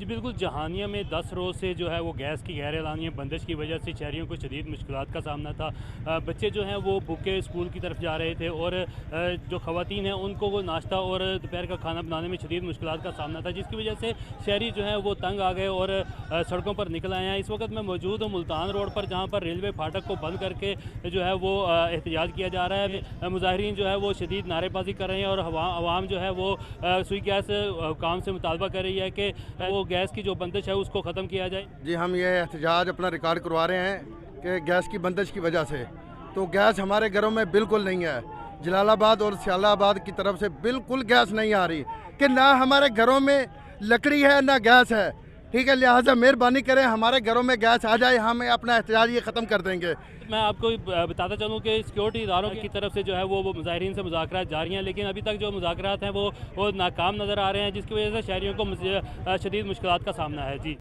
جی بالکل، جہانیہ میں 10 روز سے جو ہے وہ گیس کی غیر اعلانیہ بندش کی وجہ سے شہریوں کو شدید مشکلات کا سامنا تھا۔ بچے جو ہیں وہ بھوکے اسکول کی طرف جا رہے تھے، اور جو خواتین ہیں ان کو وہ ناشتہ اور دوپہر کا کھانا بنانے میں شدید مشکلات کا سامنا تھا، جس کی وجہ سے شہری جو ہیں وہ تنگ آ گئے اور سڑکوں پر نکل آئے ہیں۔ اس وقت میں موجود ہوں ملتان روڈ پر، جہاں پر ریلوے پھاٹک کو بند کر کے جو ہے وہ احتجاج کیا جا رہا ہے۔ مظاہرین جو ہے وہ شدید نعرے بازی کر رہے ہیں، اور عوام جو ہے وہ سوئی گیس حکام سے مطالبہ کر رہی ہے کہ وہ گیس کی جو بندش ہے اس کو ختم کیا جائے۔ جی ہم یہ احتجاج اپنا ریکارڈ کروا رہے ہیں کہ گیس کی بندش کی وجہ سے تو گیس ہمارے گھروں میں بالکل نہیں ہے۔ جلال آباد اور سیال آباد کی طرف سے بالکل گیس نہیں آ رہی، کہ نہ ہمارے گھروں میں لکڑی ہے نہ گیس ہے، ٹھیک ہے، لہٰذا مہربانی کریں ہمارے گھروں میں گیس آ جائے، ہم اپنا احتجاج یہ ختم کر دیں گے۔ میں آپ کو بتاتا چلوں کہ سیکیورٹی اداروں کی طرف سے جو ہے وہ مظاہرین سے مذاکرات جاری ہیں، لیکن ابھی تک جو مذاکرات ہیں وہ ناکام نظر آ رہے ہیں، جس کی وجہ سے شہریوں کو شدید مشکلات کا سامنا ہے۔ جی